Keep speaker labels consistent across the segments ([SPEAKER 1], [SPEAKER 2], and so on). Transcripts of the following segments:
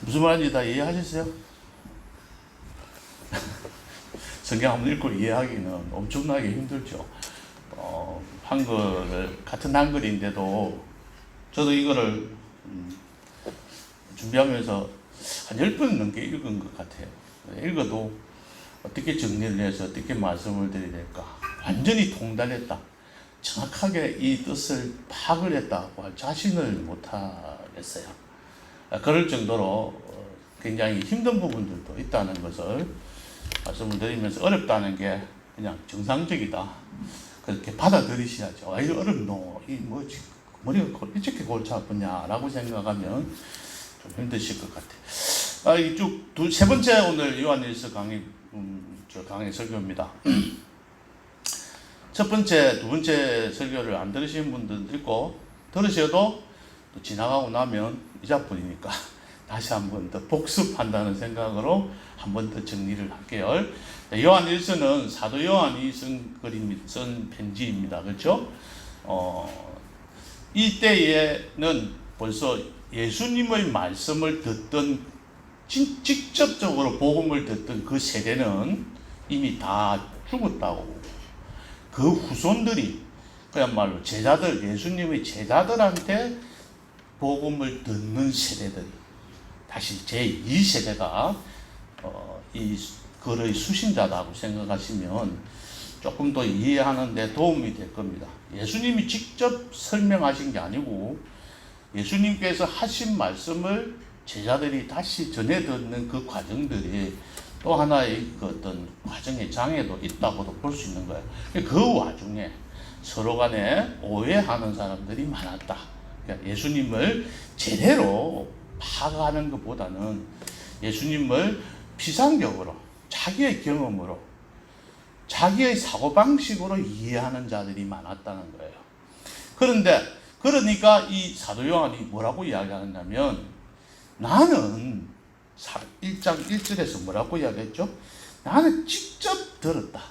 [SPEAKER 1] 무슨 말인지 다 이해하셨어요? 성경 한번 읽고 이해하기는 엄청나게 힘들죠. 한글을, 같은 한글인데도 저도 이거를 준비하면서 한 10번 넘게 읽은 것 같아요. 읽어도 어떻게 정리를 해서 어떻게 말씀을 드려야 될까? 완전히 통달했다. 정확하게 이 뜻을 파악을 했다고 할 자신을 못하겠어요. 그럴 정도로 굉장히 힘든 부분들도 있다는 것을 말씀을 드리면서, 어렵다는 게 그냥 정상적이다, 그렇게 받아들이셔야죠. 아, 이거 어렵노, 이 뭐지, 머리가 이렇게 골치 아프냐라고 생각하면 좀 힘드실 것 같아요. 이쭉 세 번째 오늘 요한일서 강의, 강의 설교입니다. 첫 번째, 두 번째 설교를 안 들으시는 분들도 있고, 들으셔도 또 지나가고 나면 이자뿐이니까 다시 한 번 더 복습한다는 생각으로 한 번 더 정리를 할게요. 요한일서는 사도 요한이 쓴 편지입니다. 그렇죠? 이때에는 벌써 예수님의 말씀을 듣던, 직접적으로 복음을 듣던 그 세대는 이미 다 죽었다고. 그 후손들이, 그야말로 제자들, 예수님의 제자들한테 복음을 듣는 세대들이, 다시 제2세대가 이 글의 수신자다고 생각하시면 조금 더 이해하는 데 도움이 될 겁니다. 예수님이 직접 설명하신 게 아니고 예수님께서 하신 말씀을 제자들이 다시 전해 듣는 그 과정들이 또 하나의 그 어떤 과정의 장애도 있다고도 볼 수 있는 거예요. 그 와중에 서로 간에 오해하는 사람들이 많았다. 그러니까 예수님을 제대로 파악하는 것보다는 예수님을 피상적으로, 자기의 경험으로, 자기의 사고방식으로 이해하는 자들이 많았다는 거예요. 그러니까 이 사도 요한이 뭐라고 이야기하냐면, 나는 1장 1절에서 뭐라고 이야기했죠? 나는 직접 들었다.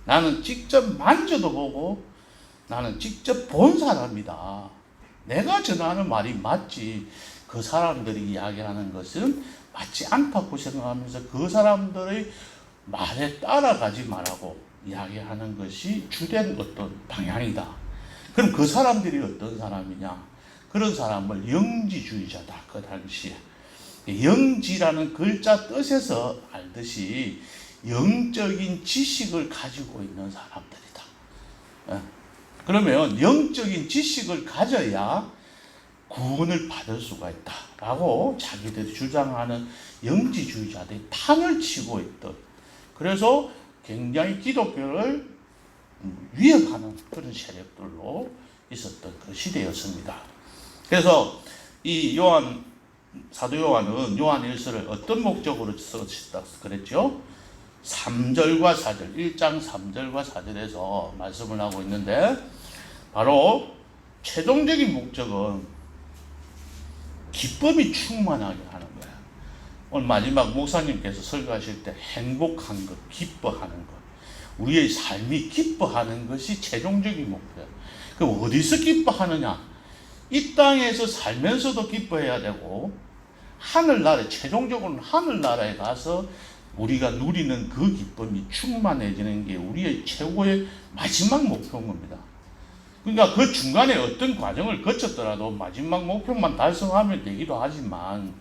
[SPEAKER 1] 나는 직접 만져도 보고 나는 직접 본 사람이다. 내가 전하는 말이 맞지, 그 사람들이 이야기하는 것은 맞지 않다고 생각하면서 그 사람들의 말에 따라가지 말라고 이야기하는 것이 주된 어떤 방향이다. 그럼 그 사람들이 어떤 사람이냐? 그런 사람을 영지주의자다. 그 당시에 영지라는 글자 뜻에서 알듯이 영적인 지식을 가지고 있는 사람들이다. 그러면 영적인 지식을 가져야 구원을 받을 수가 있다라고 자기들이 주장하는 영지주의자들이 판을 치고 있던, 그래서 굉장히 기독교를 위협하는 그런 세력들로 있었던 그 시대였습니다. 그래서 이 사도 요한은 요한일서를 어떤 목적으로 썼다 그랬죠? 3절과 4절, 1장 3절과 4절에서 말씀을 하고 있는데, 바로 최종적인 목적은 기쁨이 충만하게 하는 거야. 오늘 마지막 목사님께서 설교하실 때 행복한 것, 기뻐하는 것, 우리의 삶이 기뻐하는 것이 최종적인 목표야. 그럼 어디서 기뻐하느냐? 이 땅에서 살면서도 기뻐해야 되고, 하늘나라, 최종적으로는 하늘나라에 가서 우리가 누리는 그 기쁨이 충만해지는 게 우리의 최고의 마지막 목표인 겁니다. 그러니까 그 중간에 어떤 과정을 거쳤더라도 마지막 목표만 달성하면 되기도 하지만,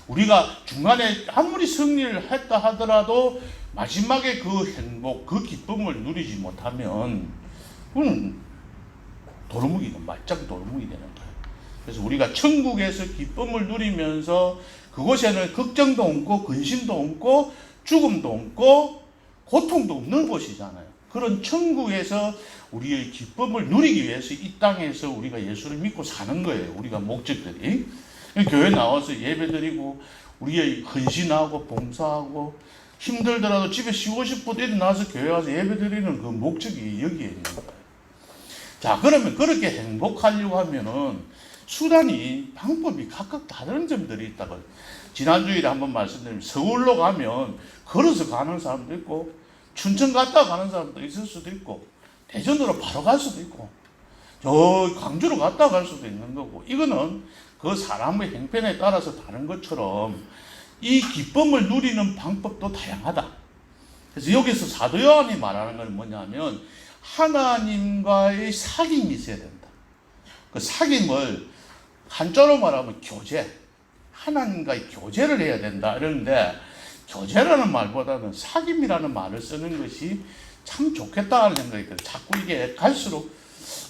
[SPEAKER 1] 우리가 중간에 아무리 승리를 했다 하더라도 마지막에 그 행복, 그 기쁨을 누리지 못하면 그건 말짱 도루묵이 되는 거예요. 그래서 우리가 천국에서 기쁨을 누리면서 그곳에는 걱정도 없고 근심도 없고 죽음도 없고 고통도 없는 곳이잖아요. 그런 천국에서 우리의 기쁨을 누리기 위해서 이 땅에서 우리가 예수를 믿고 사는 거예요. 우리가 목적들이. 교회 나와서 예배드리고 우리의 헌신하고 봉사하고, 힘들더라도 집에 쉬고 싶어도 일어나서 교회 와서 예배드리는 그 목적이 여기에 있는 거예요. 자, 그러면 그렇게 행복하려고 하면은 방법이 각각 다른 점들이 있다고. 지난주일에 한번 말씀드리면, 서울로 가면 걸어서 가는 사람도 있고, 춘천 갔다 가는 사람도 있을 수도 있고, 대전으로 바로 갈 수도 있고, 저 광주로 갔다 갈 수도 있는 거고, 이거는 그 사람의 형편에 따라서 다른 것처럼 이 기쁨을 누리는 방법도 다양하다. 그래서 여기서 사도 요한이 말하는 건 뭐냐면 하나님과의 사귐이 있어야 된다. 그 사귐을 한자로 말하면 교제, 하나님과의 교제를 해야 된다 이러는데, 교제라는 말보다는 사귐이라는 말을 쓰는 것이 참 좋겠다는 생각이 들어요. 자꾸 이게 갈수록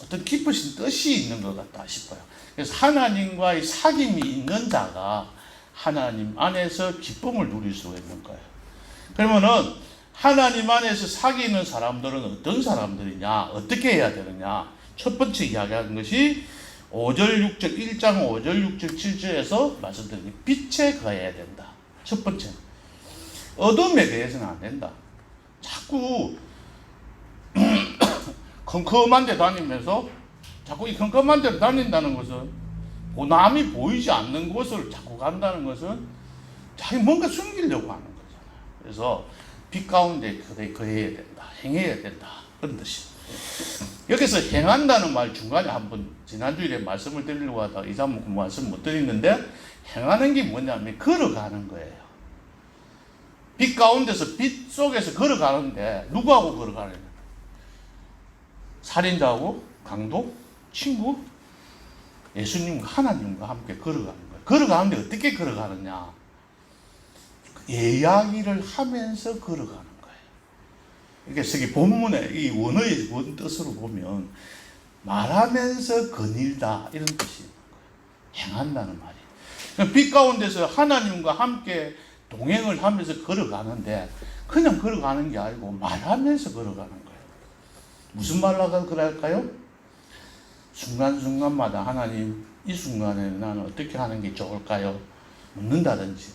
[SPEAKER 1] 어떤 깊으신 뜻이 있는 것 같다 싶어요. 그래서 하나님과의 사귐이 있는 자가 하나님 안에서 기쁨을 누릴 수가 있는 거예요. 그러면은 하나님 안에서 사귀는 사람들은 어떤 사람들이냐, 어떻게 해야 되느냐. 첫 번째 이야기하는 것이 5절 6절 1장 5절 6절 7절에서 말씀드린 빛에 거해야 된다. 첫 번째, 어둠에 대해서는 안 된다. 자꾸 컴컴한 데 다니면서 자꾸 이 컴컴한 데로 다닌다는 것은, 남이 보이지 않는 곳을 자꾸 간다는 것은 자기 뭔가 숨기려고 하는 거잖아요. 그래서 빛 가운데 거해야 된다, 행해야 된다, 그런 뜻이에요. 여기서 행한다는 말 중간에 한번 지난주에 말씀을 드리려고 하다가 이 장면 말씀 못 드리는데, 행하는 게 뭐냐면 걸어가는 거예요. 빛 가운데서 빛 속에서 걸어가는데 누구하고 걸어가느냐? 살인자하고 강도, 친구, 예수님과 하나님과 함께 걸어가는 거예요. 걸어가는데 어떻게 걸어가느냐? 이야기를 하면서 걸어가는 거예요. 그래서 이 본문의 이 원어의 원 뜻으로 보면 말하면서 거닐다 이런 뜻이 있는 거예요. 행한다는 말이에요. 빛 가운데서 하나님과 함께 동행을 하면서 걸어가는데 그냥 걸어가는 게 아니고 말하면서 걸어가는 거예요. 무슨 말로 그럴까요? 순간순간마다 하나님, 이 순간에 나는 어떻게 하는 게 좋을까요? 묻는다든지,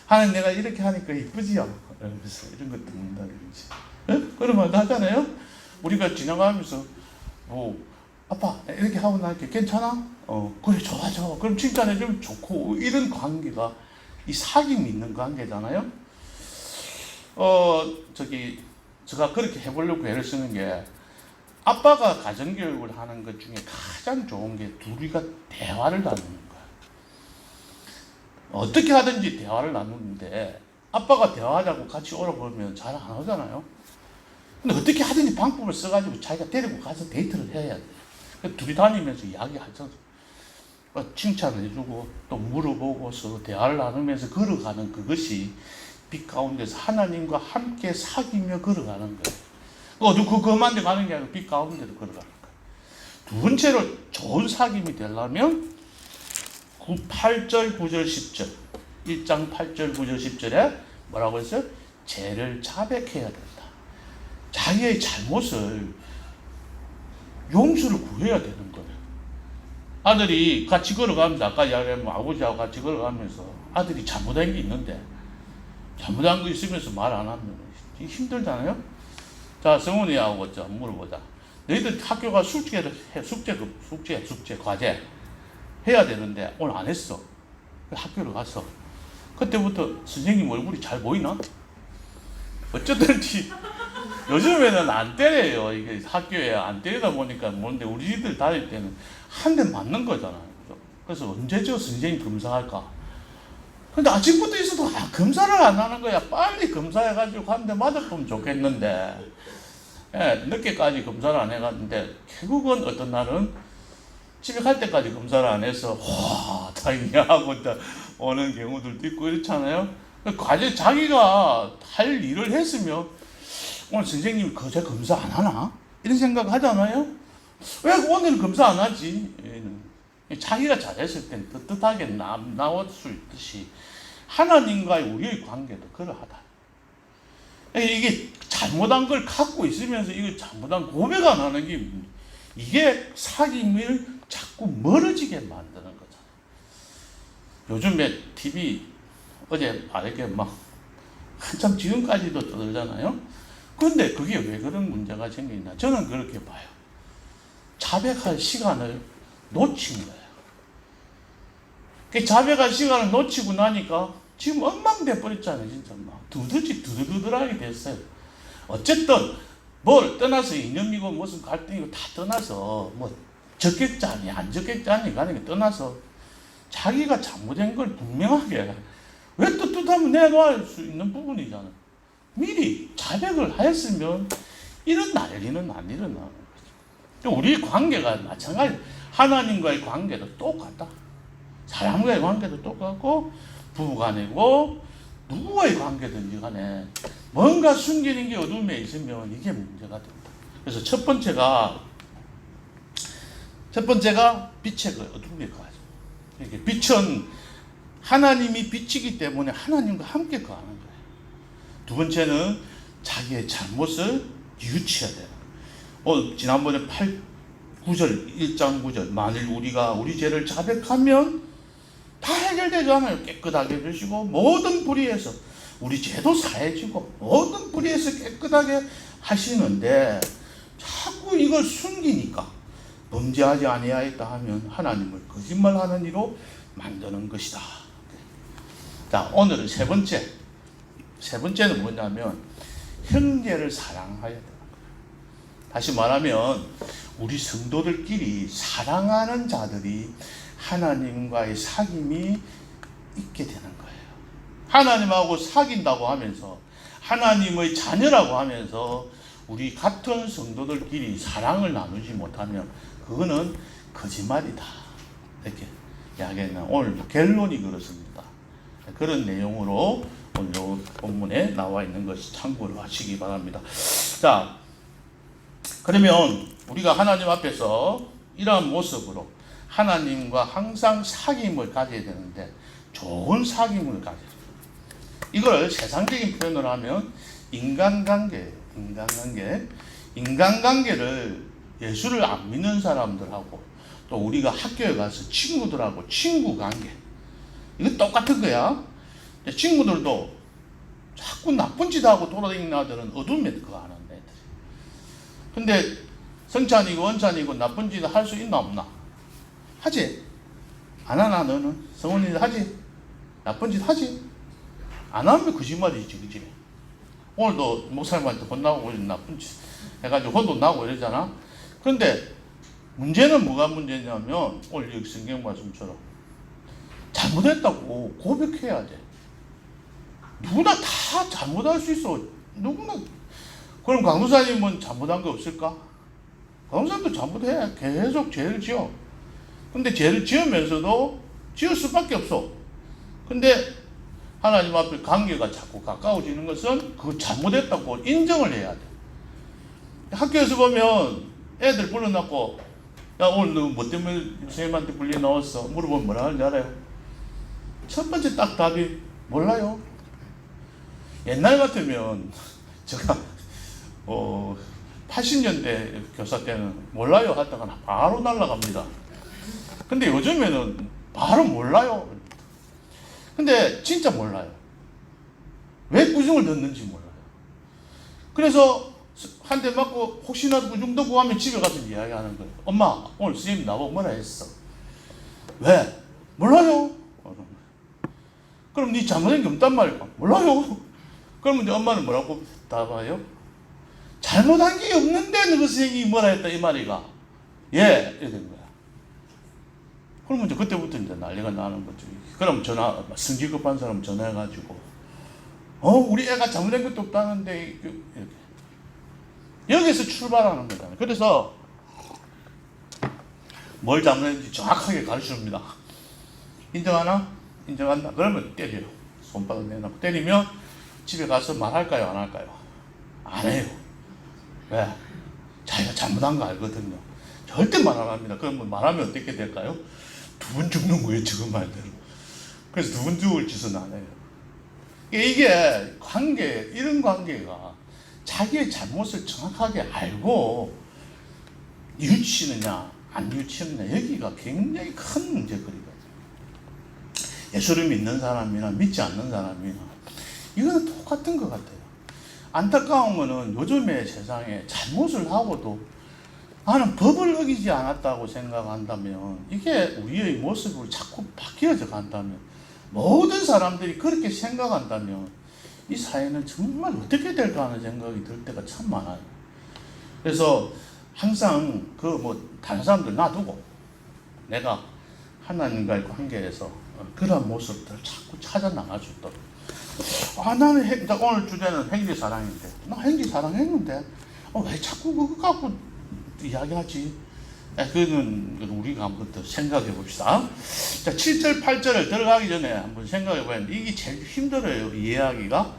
[SPEAKER 1] 하나님 내가 이렇게 하니까 이쁘지요? 그래서 이런 것도 묻는다든지. 네? 그러면 하잖아요. 우리가 지나가면서 아빠 이렇게 하고 나니까 괜찮아? 그래 좋아. 그럼 칭찬해주면 좋고, 이런 관계가 이 사귐이 있는 관계잖아요. 제가 그렇게 해보려고 애를 쓰는 게, 아빠가 가정교육을 하는 것 중에 가장 좋은 게 둘이가 대화를 나누는 거야. 어떻게 하든지 대화를 나누는데, 아빠가 대화하자고 같이 오라 그러면 잘 안 오잖아요. 근데 어떻게 하든지 방법을 써가지고 자기가 데리고 가서 데이트를 해야 돼. 둘이 다니면서 이야기하죠. 칭찬을 해주고 또 물어보고서 대화를 나누면서 걸어가는 그것이 빛 가운데서 하나님과 함께 사귀며 걸어가는 거예요. 그것만 데 가는 게 아니라 빛 가운데도 걸어가는 거예요. 두 번째로 좋은 사귐이 되려면 8절, 9절, 10절 1장 8절, 9절, 10절에 뭐라고 했어요? 죄를 자백해야 된다. 자기의 잘못을 용서를 구해야 되는 거예요. 아들이 같이 걸어가면서, 아까 이야기하면 아버지하고 같이 걸어가면서 아들이 잘못한 게 있는데, 잘못한 거 있으면서 말 안 하면 힘들잖아요. 자, 성훈이하고 물어보자. 너희들 학교가 숙제를 해, 숙제, 과제 해야 되는데 오늘 안 했어. 학교를 갔어. 그때부터 선생님 얼굴이 잘 보이나? 어쩌든지 요즘에는 안 때려요. 이게 학교에 안 때리다 보니까 뭔데, 우리들 다닐 때는 한 대 맞는 거잖아요. 그래서 언제 저 선생님 검사할까? 근데 아침부터 있어도 검사를 안 하는 거야. 빨리 검사해가지고 한 대 맞았으면 좋겠는데, 늦게까지 검사를 안 해갔는데, 결국은 어떤 날은 집에 갈 때까지 검사를 안 해서 와 다행이야 하고 오는 경우들도 있고 이렇잖아요. 과제 자기가 할 일을 했으면 오늘 선생님이 그제 검사 안 하나? 이런 생각 하잖아요. 왜 오늘은 검사 안 하지? 자기가 잘했을 땐 떳떳하게 나올 수 있듯이 하나님과의 우리의 관계도 그러하다. 이게 잘못한 걸 갖고 있으면서 이거 잘못한 고백 안 하는 게, 이게 사귐을 자꾸 멀어지게 만드는 거잖아요. 요즘에 TV 어제 이렇게 막 한참 지금까지도 떠들잖아요. 그런데 그게 왜 그런 문제가 생기냐? 저는 그렇게 봐요. 자백할 시간을 놓친 거예요. 그 자백할 시간을 놓치고 나니까 지금 엉망돼 버렸잖아요. 진짜 막 두들두들하게 됐어요. 어쨌든 뭘 떠나서 이념이고 무슨 갈등이고 다 떠나서 뭐 적겠자니 안 적겠자니 가는 게 떠나서 자기가 잘못된 걸 분명하게 왜 또 뜻하면 내놓을 수 있는 부분이잖아. 미리 자백을 하였으면 이런 난리는 안 일어나는 거죠. 우리 관계가 마찬가지. 하나님과의 관계도 똑같다. 사람과의 관계도 똑같고 부부간이고 누구와의 관계든지 간에 뭔가 숨기는 게 어둠에 있으면 이게 문제가 됩니다. 그래서 첫 번째가 빛의 어둠에 거하죠. 이렇게 빛은 하나님이 빛이기 때문에 하나님과 함께 거하는 거예요. 두 번째는 자기의 잘못을 뉘우쳐야 돼요. 지난번에 9절 1장 9절 만일 우리가 우리 죄를 자백하면 다 해결되잖아요. 깨끗하게 해주시고 모든 불의에서 우리 죄도 사해지고 모든 불의에서 깨끗하게 하시는데 자꾸 이걸 숨기니까 범죄하지 아니하였다 하면 하나님을 거짓말하는 이로 만드는 것이다. 자, 오늘은 세 번째는 뭐냐면 형제를 사랑해야 되는 거예요. 다시 말하면 우리 성도들끼리 사랑하는 자들이 하나님과의 사귐이 있게 되는 거예요. 하나님하고 사귄다고 하면서 하나님의 자녀라고 하면서 우리 같은 성도들끼리 사랑을 나누지 못하면 그거는 거짓말이다. 이렇게 이야기했나. 오늘 결론이 그렇습니다. 그런 내용으로 오늘 본문에 나와 있는 것이 참고를 하시기 바랍니다. 자, 그러면 우리가 하나님 앞에서 이러한 모습으로 하나님과 항상 사귐을 가져야 되는데 좋은 사귐을 가져야 돼요. 이걸 세상적인 표현으로 하면 인간관계예요. 인간관계를 예수를 안 믿는 사람들하고 또 우리가 학교에 가서 친구들하고 친구관계 이거 똑같은 거야. 친구들도 자꾸 나쁜 짓 하고 돌아다니는 아들은 어둠에 거하는 애들. 근데 성찬이고 원찬이고 나쁜 짓 할 수 있나 없나? 하지? 안 하나 너는? 성훈이 하지? 나쁜 짓 하지? 안 하면 거짓말이지, 그치? 오늘도 목사님한테 혼나고 나쁜 짓 해가지고 혼도 나고 이러잖아. 그런데 문제는 뭐가 문제냐면 오늘 여기 성경 말씀처럼 잘못했다고 고백해야 돼. 누구나 다 잘못할 수 있어. 누구나. 그럼 강도사님은 잘못한 게 없을까? 강도사님도 잘못해. 계속 죄를 지어. 근데 죄를 지으면서도 지을 수밖에 없어. 근데 하나님 앞에 관계가 자꾸 가까워지는 것은 그 잘못했다고 인정을 해야 돼. 학교에서 보면 애들 불러놓고 야 오늘 너 뭐 때문에 선생님한테 불리 나왔어? 물어보면 뭐라 하는지 알아요? 첫 번째 딱 답이 몰라요. 옛날 같으면 제가 80년대 교사 때는 몰라요 하다가 바로 날아갑니다. 근데 요즘에는 바로 몰라요. 근데 진짜 몰라요. 왜 구중을 넣는지 몰라요. 그래서 한 대 맞고 혹시나 구중도 구하면 집에 가서 이야기하는 거예요. 엄마 오늘 선생님 나보고 뭐라 했어? 왜? 몰라요. 그럼 네 잘못한 게 없단 말이야. 몰라요. 그러면 이제 엄마는 뭐라고 답해요? 잘못한 게 없는데 너 선생님이 뭐라 했다 이 말이가. 예, 이렇게 된 거야. 그러면 이제 그때부터 이제 난리가 나는 거죠. 그럼 성질 급한 사람 전화해가지고 우리 애가 잘못한 것도 없다는데 이렇게 여기서 출발하는 거잖아요. 그래서 뭘 잘못했는지 정확하게 가르쳐줍니다. 인정하나? 인정한다. 그러면 때려요. 손바닥 내놓고 때리면 집에 가서 말할까요? 안 할까요? 안 해요. 왜? 자기가 잘못한 거 알거든요. 절대 말 안 합니다. 그러면 말하면 어떻게 될까요? 두 번 죽는 거예요. 지금 말대로. 그래서 두 번 죽을 짓은 안 해요. 이게 관계, 이런 관계가 자기의 잘못을 정확하게 알고 뉘우치느냐 안 뉘우치느냐 여기가 굉장히 큰 문제거리거든요. 예수를 믿는 사람이나 믿지 않는 사람이나 이거는 똑같은 것 같아요. 안타까운 거는 요즘의 세상에 잘못을 하고도 나는 법을 어기지 않았다고 생각한다면 이게 우리의 모습으로 자꾸 바뀌어져 간다면 모든 사람들이 그렇게 생각한다면 이 사회는 정말 어떻게 될까 하는 생각이 들 때가 참 많아요. 그래서 항상 다른 사람들 놔두고 내가 하나님과의 관계에서 그런 모습들을 자꾸 찾아 나가주더라고. 나는 오늘 주제는 행지사랑인데, 나 행지사랑 했는데, 왜 자꾸 그거 갖고 이야기하지? 그거는 우리가 한번 더 생각해 봅시다. 자, 7절, 8절을 들어가기 전에 한번 생각해 봐야 돼. 이게 제일 힘들어요, 이해하기가.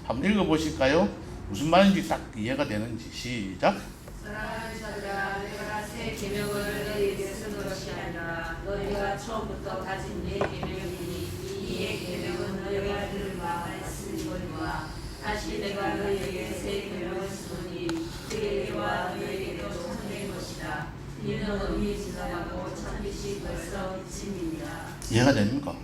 [SPEAKER 1] 한번 읽어 보실까요? 무슨 말인지 딱 이해가 되는지. 시작.
[SPEAKER 2] 사랑하는 자들아, 내가 새 계명을 너희에게 쓰는 것이 아니라 너희가 처음부터 가진 내 계명이니 이 계명은 너희가 들은 바 말씀이거니와 다시 내가 너희에게 새 계명을 쓰노니 그에게와 너희에게도 참된 것이다. 이는 의미 지나가고 참빛이 벌써 비침이니라.
[SPEAKER 1] 이해가 됩니까?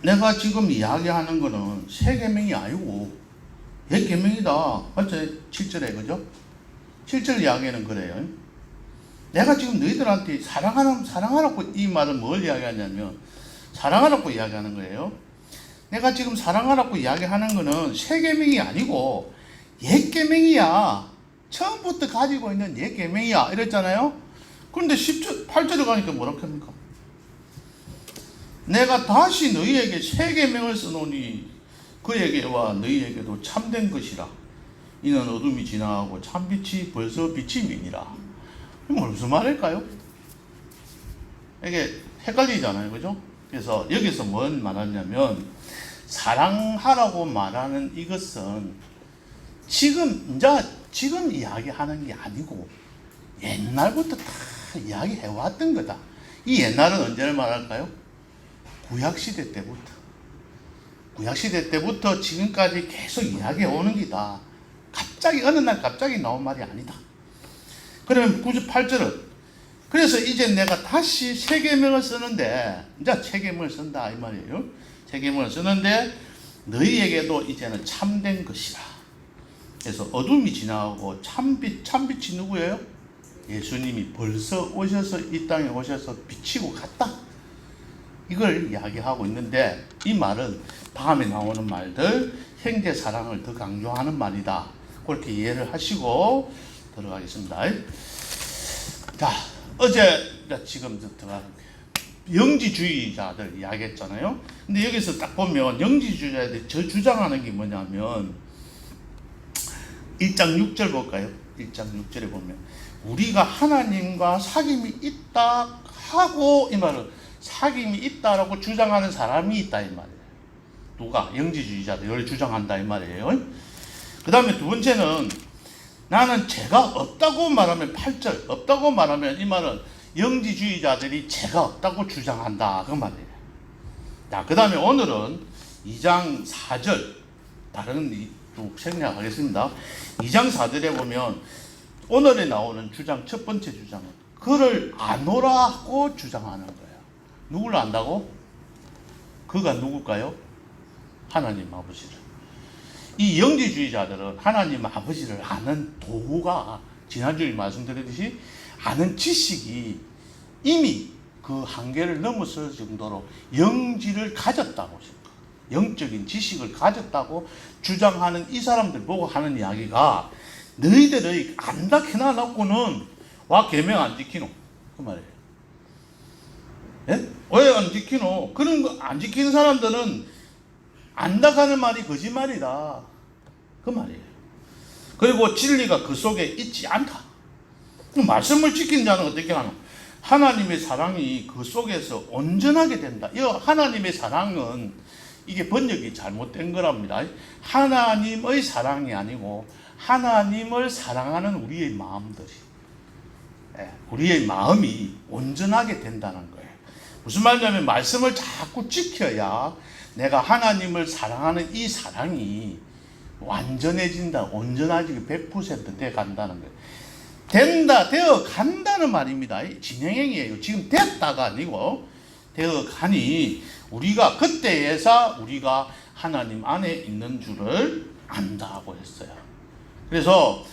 [SPEAKER 1] 내가 지금 이야기하는 거는 새 계명이 아니고 옛 계명이다. 맞죠? 7절에 그죠? 7절 이야기는 그래요. 내가 지금 너희들한테 사랑하라고 이 말은 뭘 이야기하냐면 사랑하라고 이야기하는 거예요. 내가 지금 사랑하라고 이야기하는 거는 새 계명이 아니고 옛 계명이야. 처음부터 가지고 있는 옛 계명이야. 이랬잖아요. 그런데 10절, 8절에 가니까 뭐라고 합니까? 내가 다시 너희에게 새 계명을 써놓으니 그에게와 너희에게도 참된 것이라. 이는 어둠이 지나가고 참빛이 벌써 비침이니라. 무슨 말일까요? 이게 헷갈리잖아요. 그죠? 그래서 여기서 뭔 말하냐면 사랑하라고 말하는 이것은 지금 이야기하는 게 아니고 옛날부터 다 이야기해왔던 거다. 이 옛날은 언제를 말할까요? 구약시대 때부터 지금까지 계속 이야기해 오는 기다. 어느 날 갑자기 나온 말이 아니다. 그러면 98절은 그래서 이제 내가 다시 새 계명을 쓰는데, 이제 새 계명을 쓴다 이 말이에요. 새 계명을 쓰는데 너희에게도 이제는 참된 것이라. 그래서 어둠이 지나가고 참빛이 누구예요? 예수님이 벌써 오셔서 이 땅에 오셔서 비치고 갔다. 이걸 이야기하고 있는데 이 말은 다음에 나오는 말들 형제 사랑을 더 강조하는 말이다. 그렇게 이해를 하시고 들어가겠습니다. 자, 지금 들어가는 영지주의자들 이야기했잖아요. 근데 여기서 딱 보면 영지주의자들이 저 주장하는 게 뭐냐면 1장 6절 볼까요? 1장 6절에 보면 우리가 하나님과 사귐이 있다 하고 이 말은 사귐이 있다라고 주장하는 사람이 있다 이 말이에요. 누가? 영지주의자들이 주장한다 이 말이에요. 그 다음에 두 번째는 나는 죄가 없다고 말하면 8절 없다고 말하면 이 말은 영지주의자들이 죄가 없다고 주장한다 그 말이에요. 자, 그 다음에 오늘은 2장 4절 다른 쭉 생략하겠습니다. 2장 4절에 보면 오늘에 나오는 주장 첫 번째 주장은 그를 아노라고 주장하는 거예요. 누구를 안다고? 그가 누굴까요? 하나님 아버지를. 이 영지주의자들은 하나님 아버지를 아는 도구가 지난주에 말씀드렸듯이 아는 지식이 이미 그 한계를 넘어설 정도로 영지를 가졌다고 영적인 지식을 가졌다고 주장하는 이 사람들 보고 하는 이야기가 너희들의 안다 해놔놓고는 와 계명 안 지키노 그 말이에요. 예? 왜 안 지키노? 그런 거 안 지키는 사람들은 안다 하는 말이 거짓말이다 그 말이에요. 그리고 진리가 그 속에 있지 않다. 말씀을 지킨 자는 어떻게 하노? 하나님의 사랑이 그 속에서 온전하게 된다. 이 하나님의 사랑은 이게 번역이 잘못된 거랍니다. 하나님의 사랑이 아니고 하나님을 사랑하는 우리의 마음들이, 우리의 마음이 온전하게 된다는 거예요. 무슨 말이냐면 말씀을 자꾸 지켜야 내가 하나님을 사랑하는 이 사랑이 완전해진다. 온전하게 100% 돼 간다는 거예요. 되어 간다는 말입니다. 진행형이에요. 지금 됐다가 아니고 되어 가니 우리가 그때에서 우리가 하나님 안에 있는 줄을 안다고 했어요. 그래서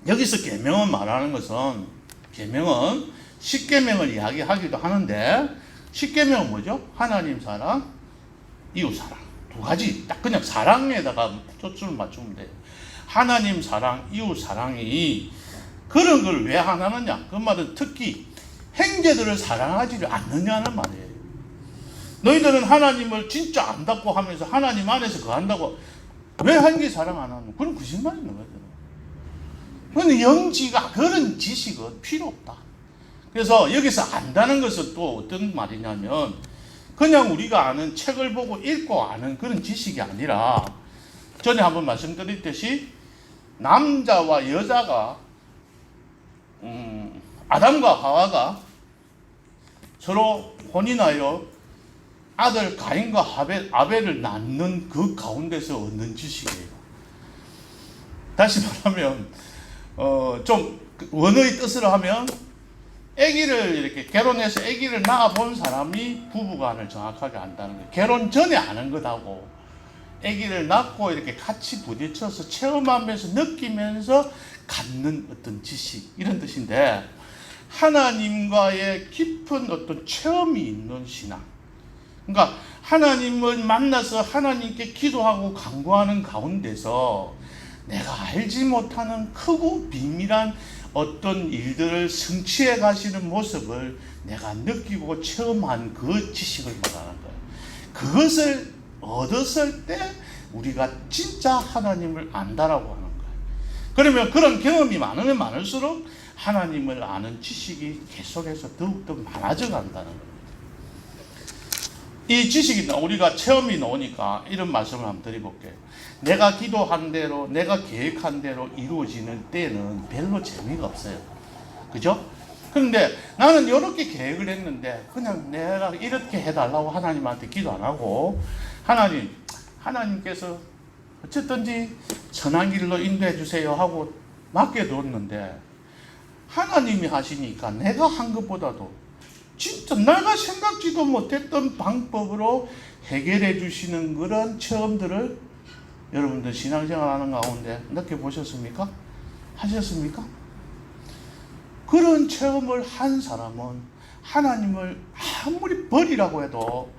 [SPEAKER 1] 여기서 계명은 말하는 것은 계명은 십계명을 이야기하기도 하는데 십계명은 뭐죠? 하나님 사랑, 이웃 사랑 두 가지 딱 그냥 사랑에다가 초점을 맞추면 돼요. 하나님 사랑, 이웃 사랑이 그런 걸 왜 하나느냐? 그 말은 특히 형제들을 사랑하지를 않느냐는 말이에요. 너희들은 하나님을 진짜 안다고 하면서 하나님 안에서 거한다고 왜 형제 사랑 안 하노? 그건 거짓말 있는 거죠. 그건 영지가 그런 지식은 필요 없다. 그래서 여기서 안다는 것은 또 어떤 말이냐면 그냥 우리가 아는 책을 보고 읽고 아는 그런 지식이 아니라 전에 한번 말씀드렸듯이 남자와 여자가 아담과 하와가 서로 혼인하여 아들 가인과 아벨을 낳는 그 가운데서 얻는 지식이에요. 다시 말하면 좀 원어의 뜻을 하면 아기를 이렇게 결혼해서 아기를 낳아본 사람이 부부간을 정확하게 안다는 거예요. 결혼 전에 아는 것하고 아기를 낳고 이렇게 같이 부딪혀서 체험하면서 느끼면서 갖는 어떤 지식 이런 뜻인데 하나님과의 깊은 어떤 체험이 있는 신앙. 그러니까 하나님을 만나서 하나님께 기도하고 간구하는 가운데서 내가 알지 못하는 크고 비밀한 어떤 일들을 성취해 가시는 모습을 내가 느끼고 체험한 그 지식을 말하는 거예요. 그것을 얻었을 때 우리가 진짜 하나님을 안다라고 하는 거예요. 그러면 그런 경험이 많으면 많을수록 하나님을 아는 지식이 계속해서 더욱더 많아져 간다는 거예요. 이 지식이 우리가 체험이 나오니까 이런 말씀을 한번 드려볼게요. 내가 기도한 대로 내가 계획한 대로 이루어지는 때는 별로 재미가 없어요. 그죠? 그런데 나는 이렇게 계획을 했는데 그냥 내가 이렇게 해달라고 하나님한테 기도 안 하고 하나님께서 어쨌든지 선한 길로 인도해 주세요 하고 맡겨뒀는데 하나님이 하시니까 내가 한 것보다도 진짜 내가 생각지도 못했던 방법으로 해결해 주시는 그런 체험들을 여러분들 신앙생활 하는 가운데 느껴보셨습니까? 하셨습니까? 그런 체험을 한 사람은 하나님을 아무리 버리라고 해도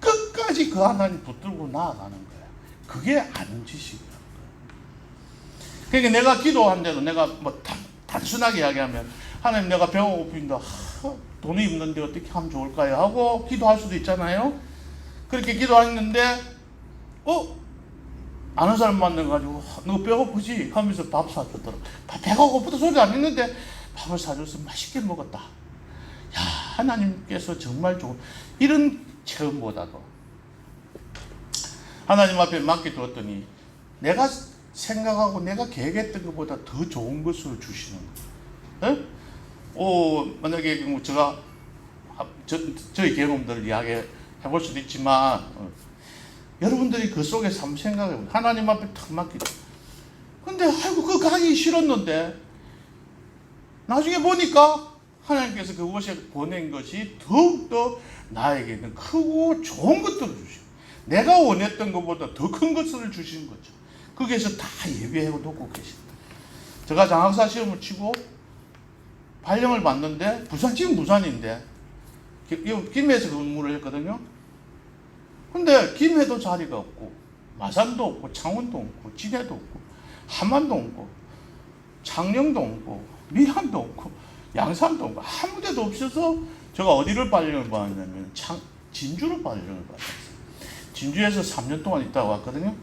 [SPEAKER 1] 끝까지 그 하나님 붙들고 나아가는 거예요. 그게 아는 지식이라는 거예요. 그러니까 내가 기도한 대로 내가 뭐 단순하게 이야기하면 하나님 내가 배가 고픈다. 돈이 없는데 어떻게 하면 좋을까요? 하고 기도할 수도 있잖아요. 그렇게 기도했는데 아는 사람 만나가지고 너 배고프지? 하면서 밥 사줬더라. 배가 고프다 소리 안 했는데 밥을 사줘서 맛있게 먹었다. 야, 하나님께서 정말 좋은 이런 체험보다도 하나님 앞에 맡겨두었더니 내가 생각하고 내가 계획했던 것보다 더 좋은 것을 주시는 거예요. 만약에 제가 저희 경험들을 이야기해 볼 수도 있지만 여러분들이 그 속에서 한번 생각해 보세요. 하나님 앞에 탁 맡기죠. 근데 아이고 그거 가기 싫었는데 나중에 보니까 하나님께서 그곳에 보낸 것이 더욱더 나에게는 크고 좋은 것들을 주시고 내가 원했던 것보다 더 큰 것을 주신 거죠. 거기에서 다 예비해 놓고 계십니다. 제가 장학사 시험을 치고 발령을 받는데 지금 부산인데 김해에서 근무를 했거든요. 근데 김해도 자리가 없고 마산도 없고 창원도 없고 진해도 없고 함안도 없고 창녕도 없고 밀양도 없고 양산도 없고 아무 데도 없어서 제가 어디를 발령을 받았냐면 진주로 발령을 받았어요. 진주에서 3년 동안 있다가 왔거든요.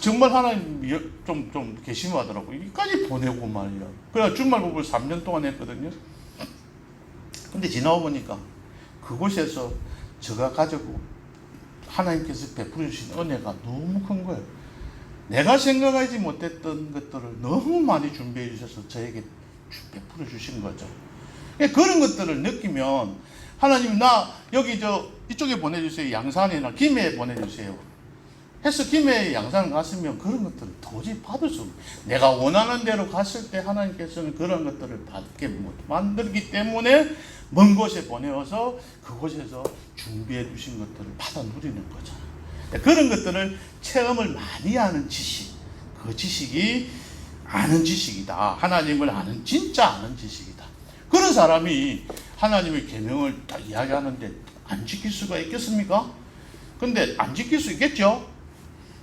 [SPEAKER 1] 정말 하나님 좀 괘씸하더라고요. 여기까지 보내고 말이야. 그래서 주말 부부를 3년 동안 했거든요. 근데 지나고 보니까 그곳에서 제가 가지고 하나님께서 베풀어 주신 은혜가 너무 큰 거예요. 내가 생각하지 못했던 것들을 너무 많이 준비해 주셔서 저에게 베풀어 주신 거죠. 그런 것들을 느끼면 하나님 나 여기 이쪽에 보내주세요. 양산이나 김해에 보내주세요. 해서 김해 양산 갔으면 그런 것들을 도저히 받을 수 없어요. 내가 원하는 대로 갔을 때 하나님께서는 그런 것들을 받게 못 만들기 때문에 먼 곳에 보내어서 그곳에서 준비해 주신 것들을 받아 누리는 거잖아요. 그런 것들을 체험을 많이 하는 지식, 그 지식이 아는 지식이다. 하나님을 아는 진짜 아는 지식이다. 그런 사람이 하나님의 계명을 딱 이야기하는데 안 지킬 수가 있겠습니까? 근데 안 지킬 수 있겠죠?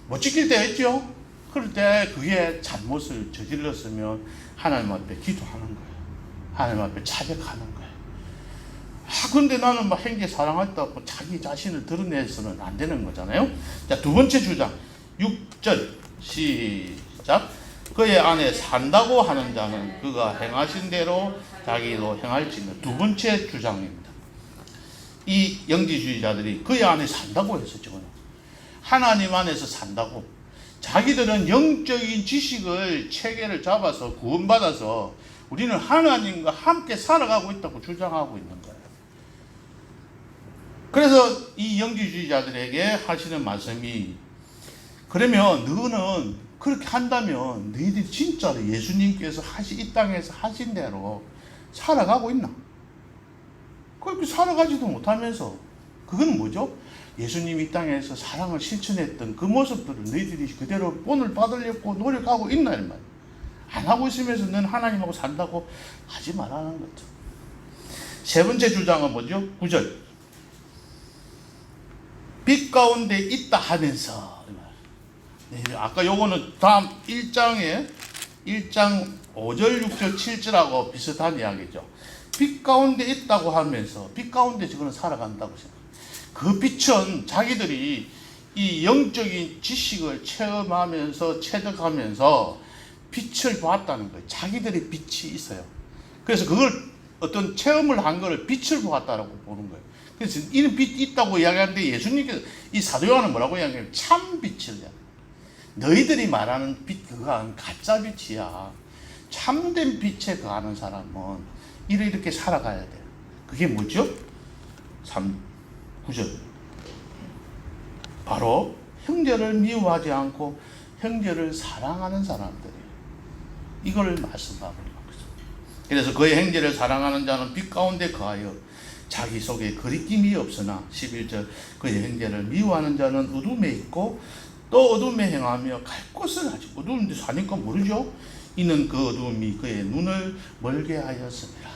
[SPEAKER 1] 못 지킬 때가 있죠? 그럴 때 그게 잘못을 저질렀으면 하나님 앞에 기도하는 거예요. 하나님 앞에 자백하는 거예요. 근데 나는 막 형제 사랑했다고 자기 자신을 드러내서는 안 되는 거잖아요. 자, 두 번째 주장 6절 시작. 그의 안에 산다고 하는 자는 그가 행하신 대로 자기도 행할지는. 두 번째 주장입니다. 이 영지주의자들이 그의 안에 산다고 해서 지금 하나님 안에서 산다고, 자기들은 영적인 지식을 체계를 잡아서 구원받아서 우리는 하나님과 함께 살아가고 있다고 주장하고 있는 거예요. 그래서 이 영지주의자들에게 하시는 말씀이, 그러면 너는 그렇게 한다면 너희들이 진짜로 예수님께서 이 땅에서 하신 대로 살아가고 있나? 그렇게 살아가지도 못하면서, 그건 뭐죠? 예수님이 이 땅에서 사랑을 실천했던 그 모습들을 너희들이 그대로 본을 받으려고 노력하고 있나? 이 말이에요. 안 하고 있으면서 너는 하나님하고 산다고 하지 말라는 거죠. 세 번째 주장은 뭐죠? 9절. 빛 가운데 있다 하면서, 네, 아까 요거는 다음 1장 5절, 6절, 7절하고 비슷한 이야기죠. 빛 가운데 있다고 하면서, 빛 가운데 저거는 살아간다고 생각해요. 그 빛은 자기들이 이 영적인 지식을 체험하면서 체득하면서 빛을 보았다는 거예요. 자기들의 빛이 있어요. 그래서 그걸 어떤 체험을 한 거를 빛을 보았다라고 보는 거예요. 그래서 이런 빛이 있다고 이야기하는데, 예수님께서 이 사도 요한은 뭐라고 이야기해요? 참 빛을 이야기해요. 너희들이 말하는 빛 그건 가짜 빛이야. 참된 빛에 거하는 사람은 이렇게 살아가야 돼요. 그게 뭐죠? 9절. 바로 형제를 미워하지 않고 형제를 사랑하는 사람들이에요. 이걸 말씀하고 있는 거죠. 그래서 그의 형제를 사랑하는 자는 빛 가운데 거하여 자기 속에 거리낌이 없으나, 11절, 그의 형제를 미워하는 자는 어둠에 있고 또 어둠에 행하며 갈 곳을 하지. 어둠인데 사니까 모르죠. 이는 그 어둠이 그의 눈을 멀게 하였습니다.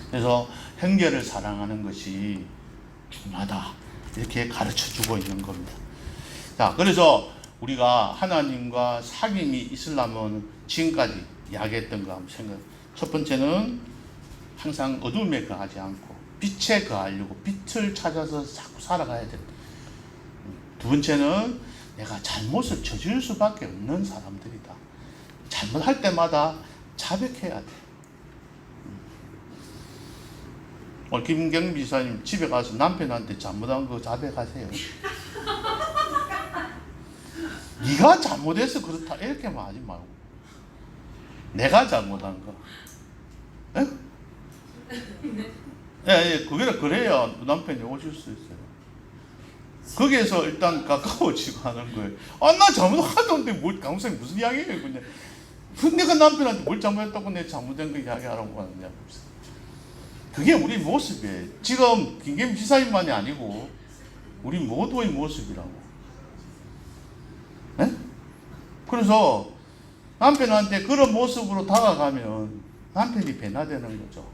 [SPEAKER 1] 그래서 형제를 사랑하는 것이 중요하다, 이렇게 가르쳐주고 있는 겁니다. 자, 그래서 우리가 하나님과 사귐이 있으려면 지금까지 이야기했던 거 한번 생각해. 첫 번째는 항상 어둠에 거하지 않고 빛에 거하려고 빛을 찾아서 자꾸 살아가야 된다. 두 번째는 내가 잘못을 저지를 수밖에 없는 사람들이다. 잘못할 때마다 자백해야 돼. 오늘 김경 비사님 집에 가서 남편한테 잘못한 거 자백하세요. 네가 잘못해서 그렇다 이렇게만 하지 말고 내가 잘못한 거. 예? 예, 그래야 남편이 오실 수 있어요. 거기에서 일단 가까워지고 하는 거예요. 나 잘못 하던데 강사님 무슨 이야기예요? 그냥 내가 남편한테 뭘 잘못했다고 내 잘못된 거 이야기하라고 하느냐. 그게 우리 모습이에요. 지금 김김 지사님만이 아니고 우리 모두의 모습이라고. 네? 그래서 남편한테 그런 모습으로 다가가면 남편이 변화되는 거죠.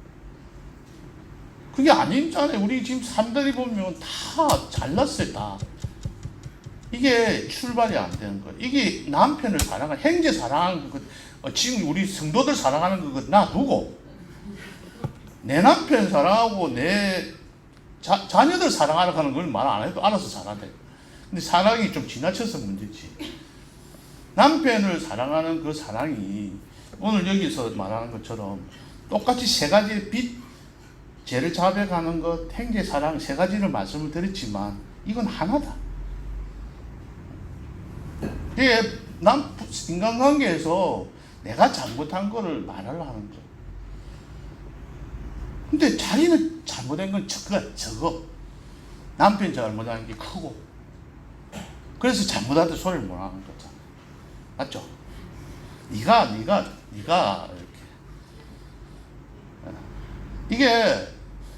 [SPEAKER 1] 그게 아니잖아요. 우리 지금 사람들이 보면 다 잘났어요. 다. 이게 출발이 안 되는 거예요. 이게 남편을 사랑하는, 형제 사랑하는 거, 지금 우리 성도들 사랑하는 거 놔두고 내 남편 사랑하고 내 자녀들 사랑하라고 하는 걸 말 안 해도 알아서 잘하대. 근데 사랑이 좀 지나쳐서 문제지. 남편을 사랑하는 그 사랑이 오늘 여기서 말하는 것처럼 똑같이 세 가지 빛, 죄를 자백하는 것, 형제 사랑 세 가지를 말씀을 드렸지만 이건 하나다. 이게 인간관계에서 내가 잘못한 거를 말하려 하는 거예요. 근데 자기는 잘못한 건 적어. 남편이 잘못한 게 크고. 그래서 잘못하다 소리를 못 하는 거잖아. 맞죠? 네가 이렇게. 이게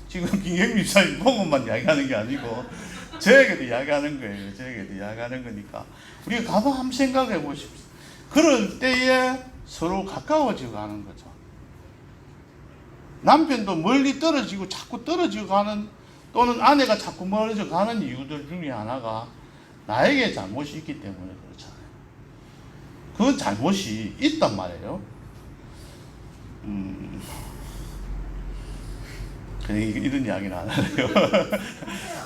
[SPEAKER 1] 지금 김경민 집사님 보고만 이야기하는 게 아니고 저에게도 이야기하는 거예요. 저에게도 이야기하는 거니까 우리가 가만 한번 생각해 보십시오. 그럴 때에 서로 가까워지고 가는 거죠. 남편도 멀리 떨어지고 자꾸 떨어지고 가는, 또는 아내가 자꾸 멀어져 가는 이유들 중에 하나가 나에게 잘못이 있기 때문에 그렇잖아요. 그 잘못이 있단 말이에요. 그냥 이런 이야기는 안 하네요.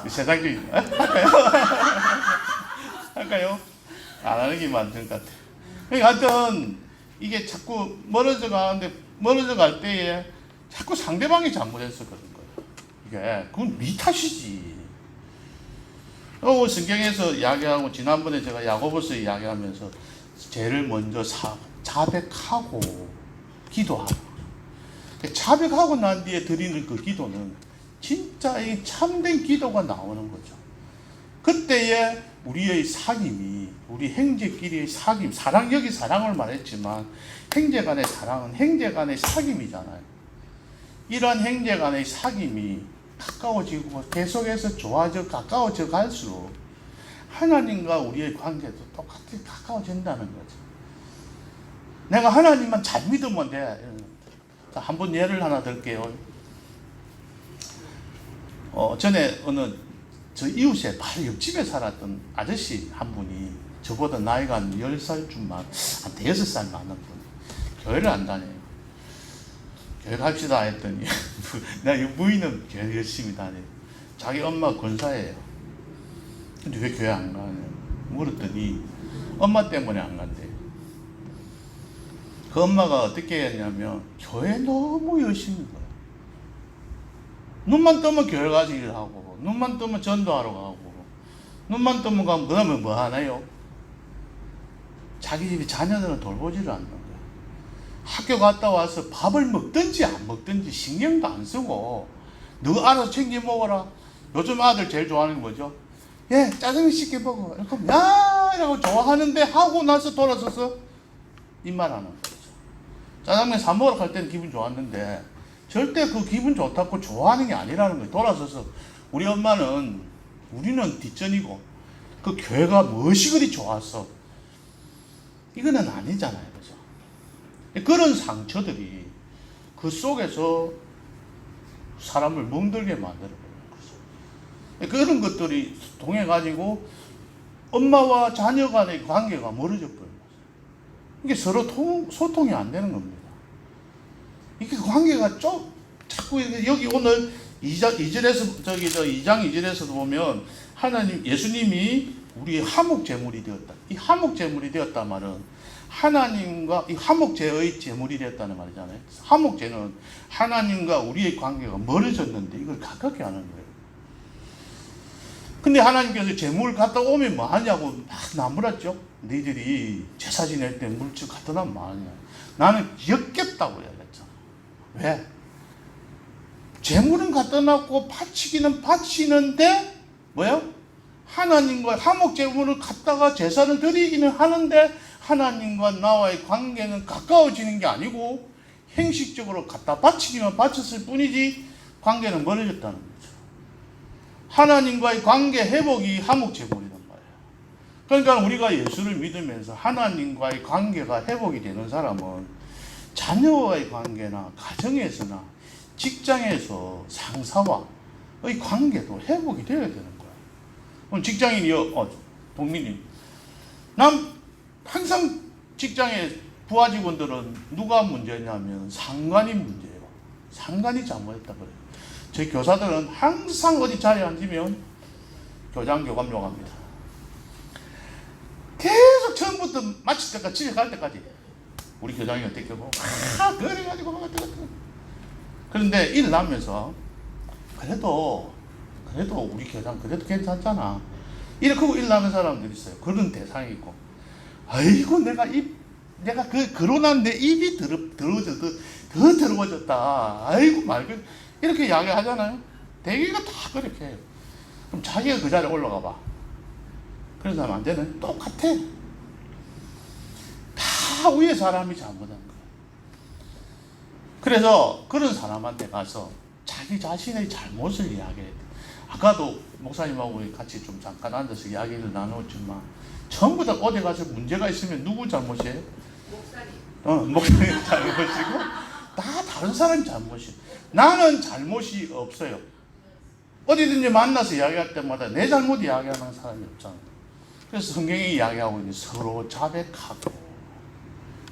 [SPEAKER 1] 세상적인 할까요? 할까요? 안 하는 게 맞는 것 같아요. 그러니까 하여튼 이게 자꾸 멀어져 가는데 멀어져 갈 때에 자꾸 상대방이 잘못해서 그런 거예요. 이게 그건 네 탓이지. 성경에서 이야기하고 지난번에 제가 야고보서 이야기하면서 죄를 먼저 자백하고 기도하라. 자백하고 난 뒤에 드리는 그 기도는 진짜 이 참된 기도가 나오는 거죠. 그때에 우리의 사귐이 우리 형제끼리의 사귐, 사랑, 여기 사랑을 말했지만 형제간의 사랑은 형제간의 사귐이잖아요. 이런 형제간의 사귐이 가까워지고 계속해서 좋아져 가까워져 갈수록 하나님과 우리의 관계도 똑같이 가까워진다는 거죠. 내가 하나님만 잘 믿으면 돼. 자, 한번 예를 하나 들게요. 전에 어느 저 이웃에 바로 옆집에 살았던 아저씨 한 분이 저보다 나이가 한 10살쯤만, 한 5살 많은 분. 교회를 안 다녀요. 교회 갑시다 했더니 나 부인은 교회 열심히 다녀요. 자기 엄마 권사예요. 근데 왜 교회 안 가냐 물었더니 엄마 때문에 안 간대요. 그 엄마가 어떻게 했냐면 교회 너무 열심히 가요. 눈만 뜨면 교회 가서 일하고, 눈만 뜨면 전도하러 가고, 눈만 뜨면 가면 그 다음에 뭐 하나요? 자기 집에 자녀들은 돌보지를 않는 거예요. 학교 갔다 와서 밥을 먹든지 안 먹든지 신경도 안 쓰고 너 알아서 챙겨 먹어라. 요즘 아들 제일 좋아하는 게 뭐죠? 예, 짜장면 시켜 먹어. 그럼 야! 이라고 좋아하는데 하고 나서 돌아서서 이 말 하는 거죠. 짜장면 사 먹으러 갈 때는 기분 좋았는데 절대 그 기분 좋다고 좋아하는 게 아니라는 거예요. 돌아서서 우리 엄마는 우리는 뒷전이고 그 교회가 무엇이 그리 좋았어? 이거는 아니잖아요. 그죠? 그런 상처들이 그 속에서 사람을 멍들게 만들어버려요. 그런 것들이 통해가지고 엄마와 자녀 간의 관계가 멀어져 버려요. 이게 서로 소통이 안 되는 겁니다. 이게 관계가 자꾸 여기 오늘 2절에서 2장 2절에서도 보면 하나님 예수님이 우리의 화목 제물이 되었다. 이 화목 제물이 되었다 말은 하나님과 이 화목제의 제물이 되었다는 말이잖아요. 화목제는 하나님과 우리의 관계가 멀어졌는데 이걸 가깝게 하는 거예요. 근데 하나님께서 제물 갖다 오면 뭐 하냐고 막 나무랐죠. 너희들이 제사 지낼 때 물질 갖다 놔면 뭐 하냐. 나는 역겹다고 얘기했잖아. 왜? 제물은 갖다 놨고 바치기는 바치는데 뭐요? 하나님과 화목 제물을 갖다가 제사를 드리기는 하는데 하나님과 나와의 관계는 가까워지는 게 아니고 형식적으로 갖다 바치기만 바쳤을 뿐이지 관계는 멀어졌다는 거죠. 하나님과의 관계 회복이 화목 제물이란 말이에요. 그러니까 우리가 예수를 믿으면서 하나님과의 관계가 회복이 되는 사람은 자녀와의 관계나 가정에서나 직장에서 상사와의 관계도 회복이 되어야 되는 거예요. 그럼 직장인이요, 동민이. 난 항상 직장에 부하 직원들은 누가 문제냐면 상관이 문제예요. 상관이 잘못했다 그래요. 저희 교사들은 항상 어디 자리에 앉으면 교장, 교감 요구합니다. 계속 처음부터 마칠 때까지, 집에 갈 때까지. 우리 교장이 어떻게 보고, 그래가지고, 그런데 일 나면서, 그래도 우리 교장, 그래도 괜찮잖아. 이렇게 하고 일 나는 사람들이 있어요. 그런 대상이 있고. 아이고, 내가 그러난 내 입이 더 더러워졌다. 아이고, 이렇게 이야기하잖아요. 대개가 다 그렇게 해요. 그럼 자기가 그 자리에 올라가 봐. 그런 사람 안 되는? 똑같아. 다 위에 사람이 잘못한 거예요. 그래서 그런 사람한테 가서 자기 자신의 잘못을 이야기해야 돼. 아까도 목사님하고 같이 좀 잠깐 앉아서 이야기를 나눴지만 전부 다 어디 가서 문제가 있으면 누구 잘못이에요? 목사님 잘못이고 다 다른 사람 잘못이에요. 나는 잘못이 없어요. 어디든지 만나서 이야기할 때마다 내 잘못 이야기하는 사람이 없잖아요. 그래서 성경이 이야기하고 있는 서로 자백하고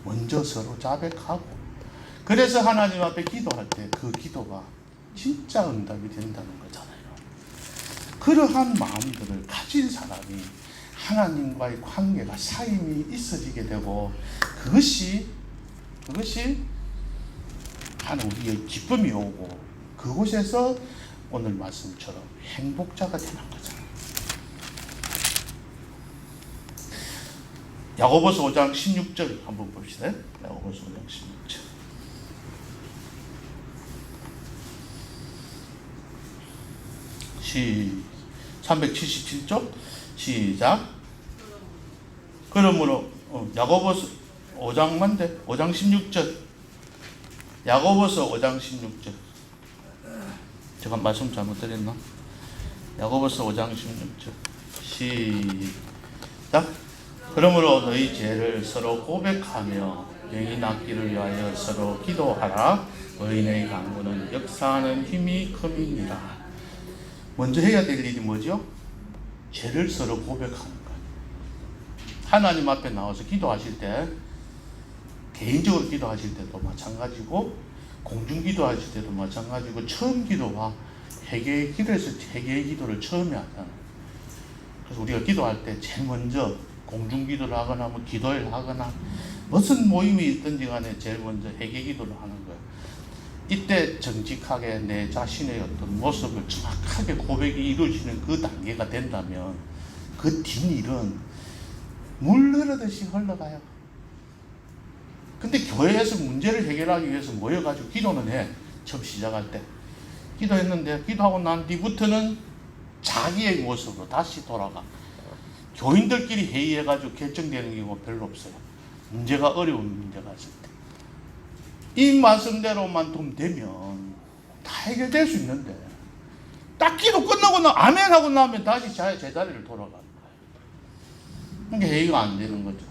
[SPEAKER 1] 먼저 서로 자백하고 그래서 하나님 앞에 기도할 때 그 기도가 진짜 응답이 된다는 거잖아요. 그러한 마음들을 가진 사람이 하나님과의 관계가 사귐이 있어지게 되고 그것이 하나님 우리의 기쁨이 오고 그곳에서 오늘 말씀처럼 행복자가 되는 거잖아요. 야고보서 5장 16절 한번 봅시다. 야고보서 5장 16절. 시 377쪽 시작. 그러므로 야고보서 5장만데 5장 16절. 야고보서 5장 16절. 제가 말씀 잘못드렸나? 야고보서 5장 16절 시작. 그러므로 너희 죄를 서로 고백하며 영이 낫기를 위하여 서로 기도하라. 의인의 강구는 역사하는 힘이 큼이니라. 먼저 해야 될 일이 뭐죠? 죄를 서로 고백하는 거예요. 하나님 앞에 나와서 기도하실 때, 개인적으로 기도하실 때도 마찬가지고 공중 기도하실 때도 마찬가지고 처음 기도와 회개의 기도에서 회개의 기도를 처음에 하잖아요. 그래서 우리가 기도할 때 제일 먼저 공중 기도를 하거나 뭐 기도를 하거나 무슨 모임이 있든지 간에 제일 먼저 회개 기도를 하는 거예요. 이때 정직하게 내 자신의 어떤 모습을 정확하게 고백이 이루어지는 그 단계가 된다면 그 뒷일은 물 흐르듯이 흘러가요. 근데 교회에서 문제를 해결하기 위해서 모여가지고 기도는 해. 처음 시작할 때 기도했는데 기도하고 난 뒤부터는 자기의 모습으로 다시 돌아가. 교인들끼리 회의해가지고 결정되는 경우가 별로 없어요. 문제가 어려운 문제가 있을 때. 이 말씀대로만 좀 되면 다 해결될 수 있는데 딱 기도 끝나고 나 아멘 하고 나면 다시 제자리를 돌아가는 거예요. 그러니까 회의가 안 되는 거죠.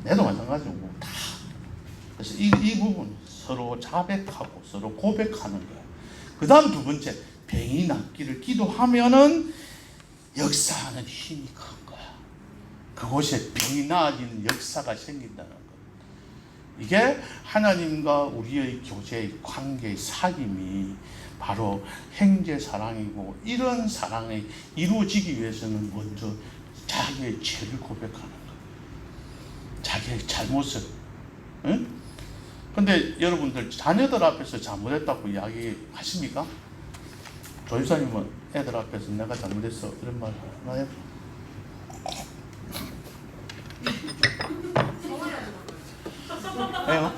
[SPEAKER 1] 내도 마찬가지고 다. 그래서 이 부분 서로 자백하고 서로 고백하는 거예요. 그 다음 두 번째, 병이 낫기를 기도하면은 역사하는 힘이 큰 거야. 그곳에 병이 나아지는 역사가 생긴다는 거예요. 이게 하나님과 우리의 교제의 관계의 사귐이 바로 형제 사랑이고, 이런 사랑이 이루어지기 위해서는 먼저 자기의 죄를 고백하는 거예요. 자기의 잘못을. 응? 근데 여러분들 자녀들 앞에서 잘못했다고 이야기하십니까? 조유사님은 애들 앞에서 내가 잘못했어 이런 말 하나요? 해요?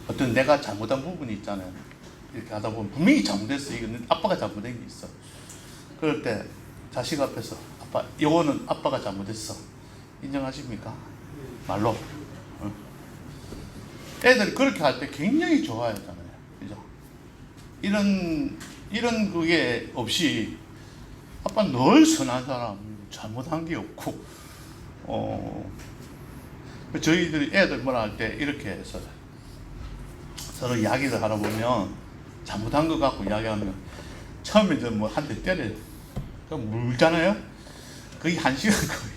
[SPEAKER 1] 어떤 내가 잘못한 부분이 있잖아요. 이렇게 하다 보면 분명히 잘못했어. 이거는 아빠가 잘못한 게 있어. 그럴 때 자식 앞에서 아빠, 이거는 아빠가 잘못했어. 인정하십니까? 말로. 애들이 그렇게 할 때 굉장히 좋아하잖아요. 그죠? 이런 그게 없이 아빠 늘 선한 사람, 잘못한 게 없고, 저희들이 애들 뭐라 할 때 이렇게 해서 서로 이야기를 하다 보면 잘못한 것 갖고 이야기하면 처음에 뭐 한 대 때려요. 그럼 물잖아요? 거의 1시간 거의.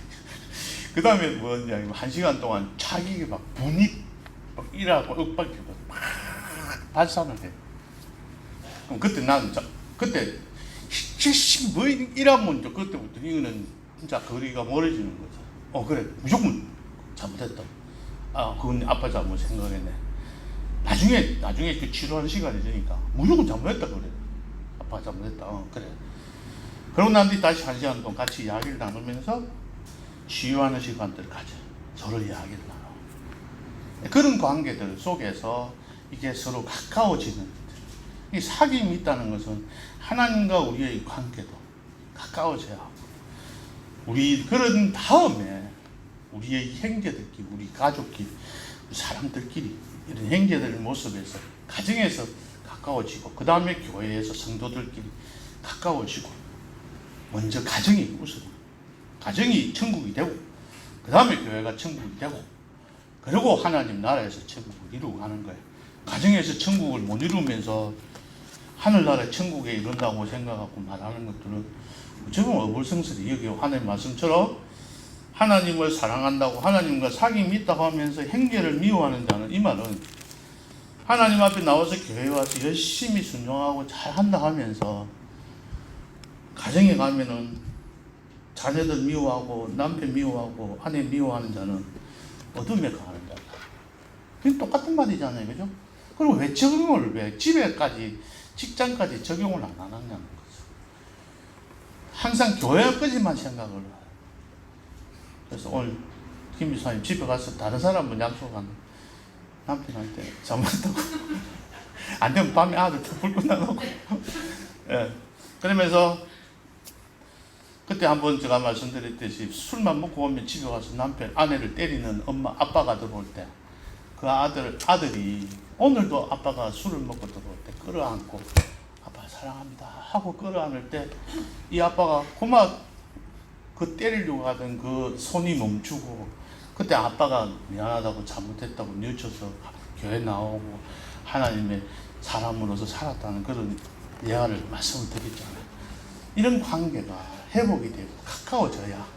[SPEAKER 1] 그 다음에 뭐냐면 1시간 동안 자기 막 분입 막 이라고 윽박지고 막 발산을 해. 그럼 그때 나는 그때 뭐 이러면 그때부터 이거는 진짜 거리가 멀어지는 거죠. 그래 무조건 잘못했다. 그건 아빠 잘못 생각했네. 나중에 그 치료하는 시간이 되니까 무조건 잘못했다 그래. 아빠 잘못했다. 그래. 그러고 난 뒤 다시 1시간 동안 같이 이야기를 나누면서 치유하는 시간들을 가져. 서로 이야기를 나눠. 그런 관계들 속에서 이게 서로 가까워지는, 이 사귐이 있다는 것은 하나님과 우리의 관계도 가까워져야 하고, 우리 그런 다음에 우리의 형제들끼리, 우리 가족끼리, 우리 사람들끼리 이런 형제들 모습에서 가정에서 가까워지고, 그 다음에 교회에서 성도들끼리 가까워지고, 먼저 가정이 우선, 가정이 천국이 되고, 그 다음에 교회가 천국이 되고, 그리고 하나님 나라에서 천국을 이루고 가는 거예요. 가정에서 천국을 못 이루면서 하늘나라의 천국에 이룬다고 생각하고 말하는 것들은 어쩌면 어불성설이, 여기 하나님 말씀처럼 하나님을 사랑한다고 하나님과 사귐이 있다고 하면서 형제를 미워하는 자는, 이 말은 하나님 앞에 나와서 교회에 와서 열심히 순종하고 잘한다 하면서 가정에 가면은 자녀들 미워하고 남편 미워하고 아내 미워하는 자는 어둠에 가는 자다. 그게 똑같은 말이잖아요. 그죠? 그리고 왜 적용을 왜 집에까지 직장까지 적용을 안 하느냐는 거죠. 항상 교회까지만 생각을 해요. 그래서 오늘 김 지사님 집에 가서 다른 사람은 약속한 남편한테 잘못했다고 안 되면 밤에 아들한테 불 끝나놓고 예. 그러면서 그때 한번 제가 말씀드렸듯이 술만 먹고 오면 집에 와서 남편 아내를 때리는 엄마 아빠가 들어올 때 그 아들이 오늘도 아빠가 술을 먹고 들어올 때 끌어안고 아빠 사랑합니다 하고 끌어안을 때 이 아빠가 고막 그 때리려고 하던 그 손이 멈추고 그때 아빠가 미안하다고 잘못했다고 뉘우쳐서 교회 나오고 하나님의 사람으로서 살았다는 그런 예화를 말씀을 드렸잖아요. 이런 관계가 회복이 되고 가까워져야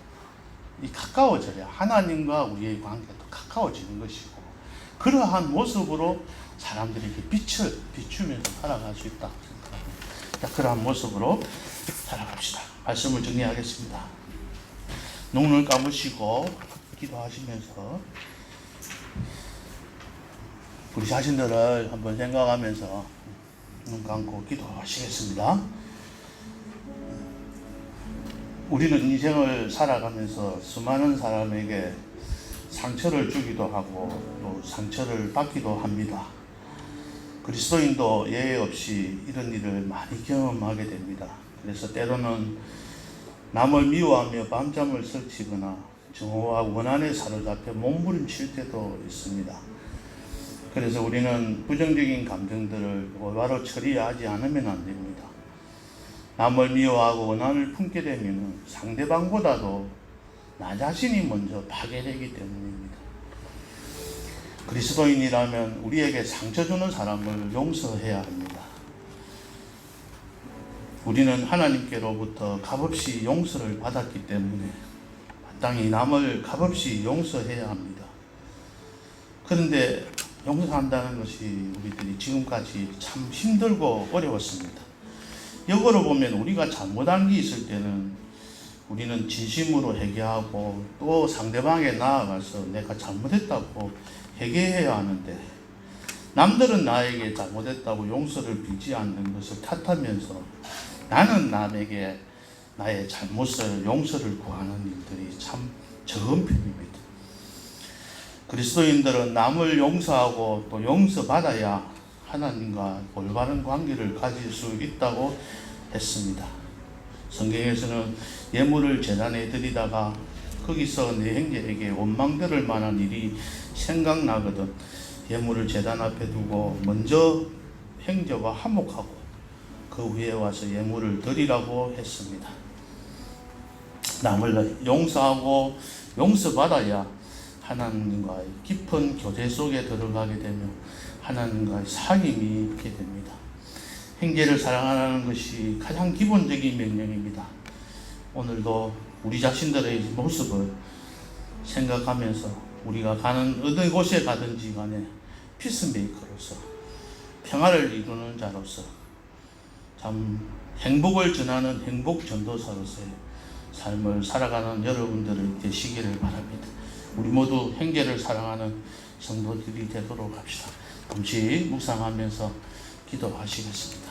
[SPEAKER 1] 하나님과 우리의 관계도 가까워지는 것이고 그러한 모습으로 사람들에게 빛을 비추면서 살아갈 수 있다고 생각합니다. 그러한 모습으로 살아갑시다. 말씀을 정리하겠습니다. 눈을 감으시고 기도하시면서 우리 자신들을 한번 생각하면서 눈 감고 기도하시겠습니다. 우리는 인생을 살아가면서 수많은 사람에게 상처를 주기도 하고 또 상처를 받기도 합니다. 그리스도인도 예외 없이 이런 일을 많이 경험하게 됩니다. 그래서 때로는 남을 미워하며 밤잠을 설치거나 정오와 원한에 사로잡혀 몸부림칠 때도 있습니다. 그래서 우리는 부정적인 감정들을 올바로 처리하지 않으면 안 됩니다. 남을 미워하고 원한을 품게 되면 상대방보다도 나 자신이 먼저 파괴되기 때문입니다. 그리스도인이라면 우리에게 상처 주는 사람을 용서해야 합니다. 우리는 하나님께로부터 값없이 용서를 받았기 때문에 마땅히 남을 값없이 용서해야 합니다. 그런데 용서한다는 것이 우리들이 지금까지 참 힘들고 어려웠습니다. 역으로 보면 우리가 잘못한 게 있을 때는 우리는 진심으로 회개하고 또 상대방에 나아가서 내가 잘못했다고 회개해야 하는데 남들은 나에게 잘못했다고 용서를 빌지 않는 것을 탓하면서 나는 남에게 나의 잘못을 용서를 구하는 일들이 참 적은 편입니다. 그리스도인들은 남을 용서하고 또 용서받아야 하나님과 올바른 관계를 가질 수 있다고 했습니다. 성경에서는 예물을 제단에 드리다가 거기서 내 형제에게 원망들을 만한 일이 생각나거든 예물을 제단 앞에 두고 먼저 형제와 화목하고 그 위에 와서 예물을 드리라고 했습니다. 남을 용서하고 용서받아야 하나님과의 깊은 교제 속에 들어가게 되며 하나님과의 사귐이 있게 됩니다. 형제를 사랑하라는 것이 가장 기본적인 명령입니다. 오늘도 우리 자신들의 모습을 생각하면서 우리가 가는 어느 곳에 가든지 간에 피스메이커로서 평화를 이루는 자로서 참 행복을 전하는 행복 전도사로서의 삶을 살아가는 여러분들이 되시기를 바랍니다. 우리 모두 형제를 사랑하는 성도들이 되도록 합시다. 잠시 묵상하면서 기도하시겠습니다.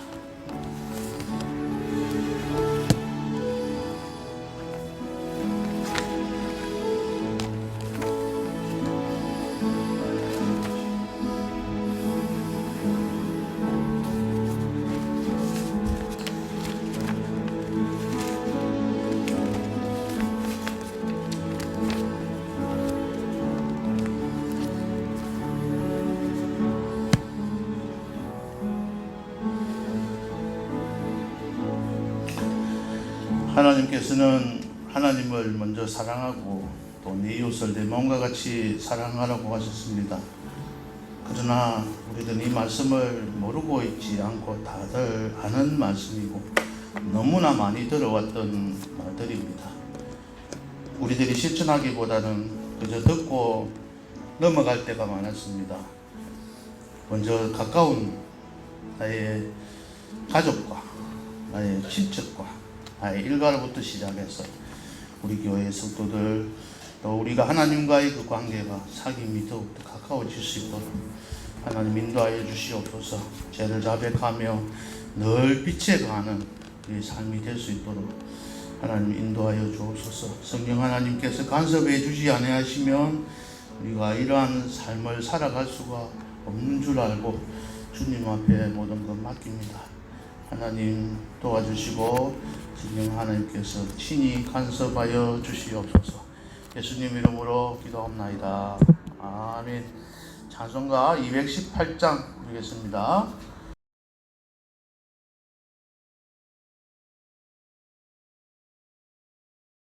[SPEAKER 1] 하나님께서는 하나님을 먼저 사랑하고 또 네 이웃을 내 몸과 같이 사랑하라고 하셨습니다. 그러나 우리는 이 말씀을 모르고 있지 않고 다들 아는 말씀이고 너무나 많이 들어왔던 말들입니다. 우리들이 실천하기보다는 그저 듣고 넘어갈 때가 많았습니다. 먼저 가까운 나의 가족과 나의 친척과 나의 일가로부터 시작해서 우리 교회의 성도들 또 우리가 하나님과의 그 관계가 사귐이 더욱더 가까워질 수 있도록 하나님 인도하여 주시옵소서. 죄를 자백하며 늘 빛에 가는 우리의 삶이 될 수 있도록 하나님 인도하여 주옵소서. 성령 하나님께서 간섭해 주지 아니하시면 우리가 이러한 삶을 살아갈 수가 없는 줄 알고 주님 앞에 모든 것 맡깁니다. 하나님 도와주시고 성령 하나님께서 친히 간섭하여 주시옵소서. 예수님 이름으로 기도합나이다. 아멘. 찬송가 218장 부르겠습니다.